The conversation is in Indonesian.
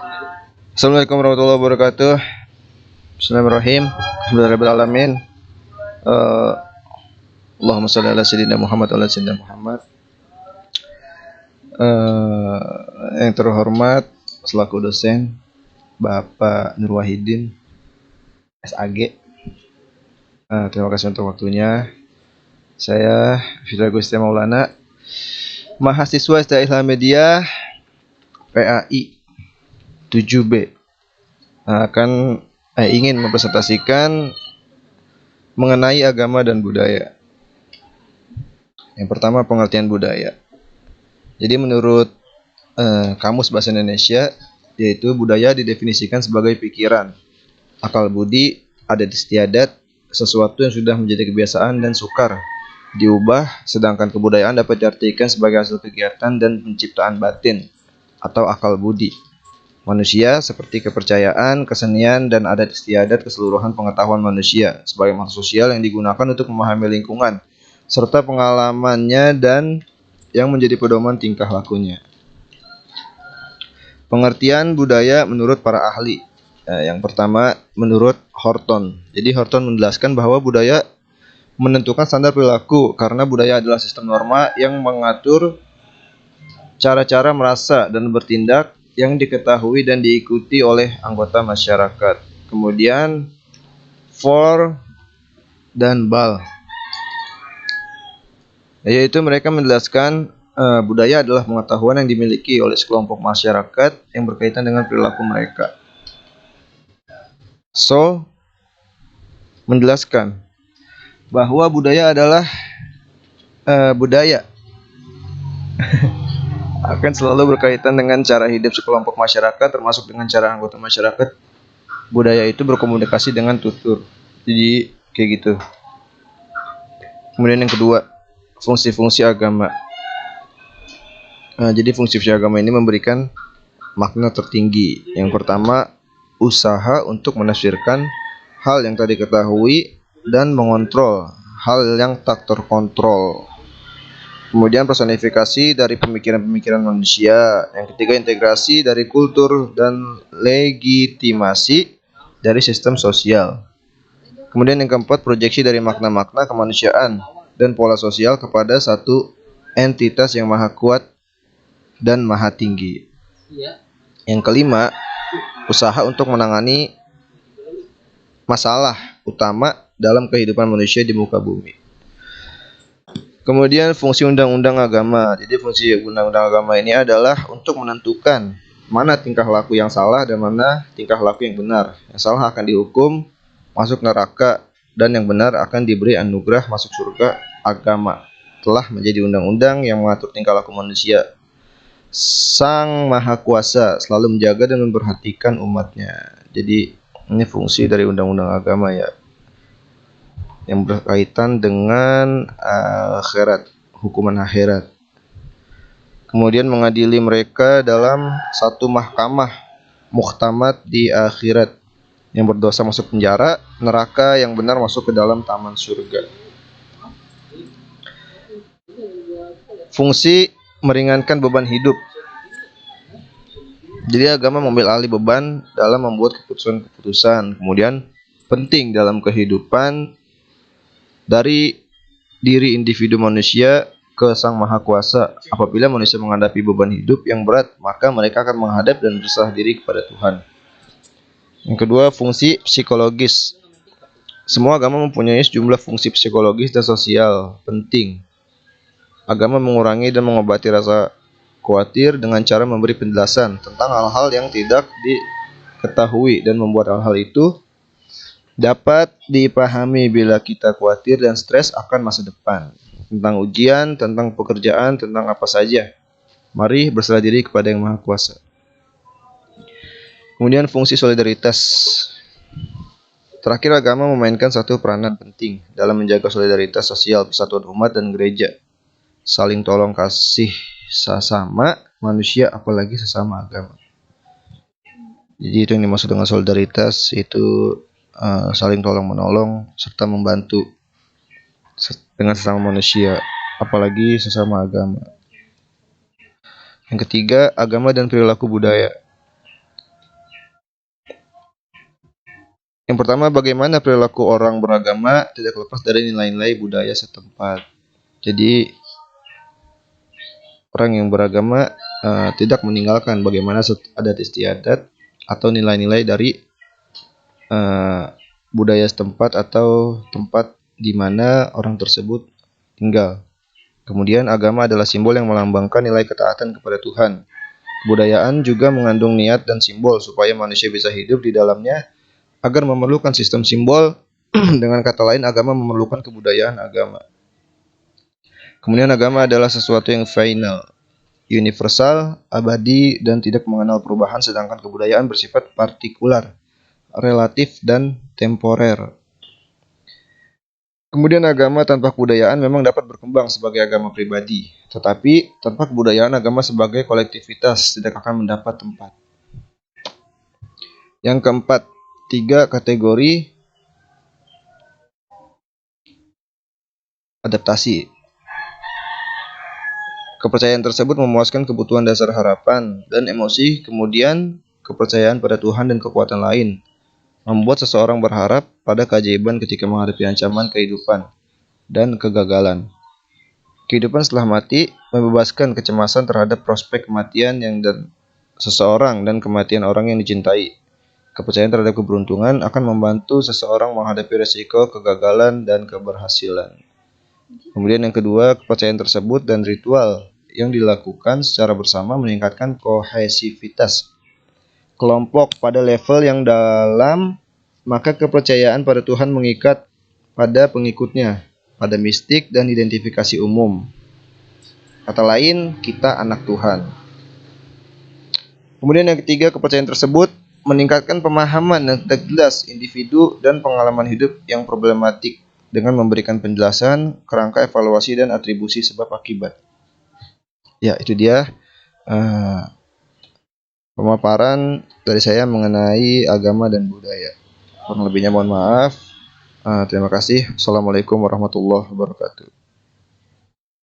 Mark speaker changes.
Speaker 1: Assalamualaikum warahmatullahi wabarakatuh. Bismillahirrahmanirrahim. Alhamdulillahirrahmanirrahim. Uh, Allahumma shalli ala sayyidina Muhammad wa ala sayyidina Muhammad. Yang terhormat selaku dosen Bapak Nur Wahidin SAG. Terima kasih untuk waktunya. Saya Fitra Gusti Maulana, mahasiswa STI Islam Media PAI 7B, ingin mempresentasikan mengenai agama dan budaya. Yang pertama, pengertian budaya. Jadi menurut Kamus Bahasa Indonesia, yaitu budaya didefinisikan sebagai pikiran, akal budi, adat istiadat, sesuatu yang sudah menjadi kebiasaan dan sukar diubah, sedangkan kebudayaan dapat diartikan sebagai hasil kegiatan dan penciptaan batin atau akal budi manusia, seperti kepercayaan, kesenian, dan adat istiadat keseluruhan pengetahuan manusia sebagai makhluk sosial yang digunakan untuk memahami lingkungan serta pengalamannya dan yang menjadi pedoman tingkah lakunya. Pengertian budaya menurut para ahli. Yang pertama, menurut Horton. Jadi Horton menjelaskan bahwa budaya menentukan standar perilaku karena budaya adalah sistem norma yang mengatur cara-cara merasa dan bertindak yang diketahui dan diikuti oleh anggota masyarakat. Kemudian For dan Bal, yaitu mereka menjelaskan budaya adalah pengetahuan yang dimiliki oleh sekelompok masyarakat yang berkaitan dengan perilaku mereka. So menjelaskan bahwa budaya adalah budaya akan selalu berkaitan dengan cara hidup sekelompok masyarakat, termasuk dengan cara anggota masyarakat. Budaya itu berkomunikasi dengan tutur. Jadi kayak gitu. Kemudian yang kedua, fungsi-fungsi agama. Jadi fungsi-fungsi agama ini memberikan makna tertinggi. Yang pertama, usaha untuk menafsirkan hal yang tak diketahui dan mengontrol hal yang tak terkontrol. Kemudian personifikasi dari pemikiran-pemikiran manusia. Yang ketiga, integrasi dari kultur dan legitimasi dari sistem sosial. Kemudian yang keempat, proyeksi dari makna-makna kemanusiaan dan pola sosial kepada satu entitas yang maha kuat dan maha tinggi. Yang kelima, usaha untuk menangani masalah utama dalam kehidupan manusia di muka bumi. Kemudian fungsi undang-undang agama. Jadi fungsi undang-undang agama ini adalah untuk menentukan mana tingkah laku yang salah dan mana tingkah laku yang benar. Yang salah akan dihukum masuk neraka dan yang benar akan diberi anugerah masuk surga. Agama telah menjadi undang-undang yang mengatur tingkah laku manusia. Sang Maha Kuasa selalu menjaga dan memperhatikan umatnya. Jadi ini fungsi dari undang-undang agama ya, yang berkaitan dengan akhirat, hukuman akhirat. Kemudian mengadili mereka dalam satu mahkamah muhtamat di akhirat. Yang berdosa masuk penjara, neraka, yang benar masuk ke dalam taman surga. Fungsi meringankan beban hidup. Jadi agama mengambil alih beban dalam membuat keputusan-keputusan. Kemudian penting dalam kehidupan dari diri individu manusia ke Sang Maha Kuasa. Apabila manusia menghadapi beban hidup yang berat, maka mereka akan menghadap dan berserah diri kepada Tuhan. Yang kedua, fungsi psikologis. Semua agama mempunyai sejumlah fungsi psikologis dan sosial penting. Agama mengurangi dan mengobati rasa khawatir dengan cara memberi penjelasan tentang hal-hal yang tidak diketahui dan membuat hal-hal itu dapat dipahami bila kita khawatir dan stres akan masa depan, tentang ujian, tentang pekerjaan, tentang apa saja. Mari berserah diri kepada Yang Maha Kuasa. Kemudian fungsi solidaritas. Terakhir, agama memainkan satu peranan penting dalam menjaga solidaritas sosial, persatuan umat dan gereja, saling tolong kasih sesama manusia, apalagi sesama agama. Jadi itu yang dimaksud dengan solidaritas, itu saling tolong menolong serta membantu dengan sesama manusia, apalagi sesama agama. Yang ketiga, agama dan perilaku budaya. Yang pertama, bagaimana perilaku orang beragama tidak lepas dari nilai-nilai budaya setempat. Jadi orang yang beragama tidak meninggalkan bagaimana adat istiadat atau nilai-nilai dari budaya setempat atau tempat di mana orang tersebut tinggal. Kemudian agama adalah simbol yang melambangkan nilai ketaatan kepada Tuhan. Kebudayaan juga mengandung niat dan simbol supaya manusia bisa hidup di dalamnya agar memerlukan sistem simbol. Dengan kata lain, agama memerlukan kebudayaan agama. Kemudian agama adalah sesuatu yang final, universal, abadi, dan tidak mengenal perubahan, sedangkan kebudayaan bersifat partikular, relatif, dan temporer. Kemudian agama tanpa kebudayaan memang dapat berkembang sebagai agama pribadi, tetapi tanpa kebudayaan agama sebagai kolektivitas tidak akan mendapat tempat. Yang keempat, 3 kategori adaptasi. Kepercayaan tersebut memuaskan kebutuhan dasar harapan dan emosi, kemudian kepercayaan pada Tuhan dan kekuatan lain membuat seseorang berharap pada keajaiban ketika menghadapi ancaman kehidupan dan kegagalan. Kehidupan setelah mati membebaskan kecemasan terhadap prospek kematian seseorang dan kematian orang yang dicintai. Kepercayaan terhadap keberuntungan akan membantu seseorang menghadapi resiko kegagalan dan keberhasilan. Kemudian yang kedua, kepercayaan tersebut dan ritual yang dilakukan secara bersama meningkatkan kohesivitas kelompok pada level yang dalam, maka kepercayaan pada Tuhan mengikat pada pengikutnya, pada mistik dan identifikasi umum. Kata lain, kita anak Tuhan. Kemudian yang ketiga, kepercayaan tersebut meningkatkan pemahaman yang jelas individu dan pengalaman hidup yang problematik dengan memberikan penjelasan, kerangka evaluasi dan atribusi sebab akibat. Ya, itu dia pemaparan dari saya mengenai agama dan budaya. Kurang lebihnya mohon maaf. Terima kasih. Assalamualaikum warahmatullahi wabarakatuh.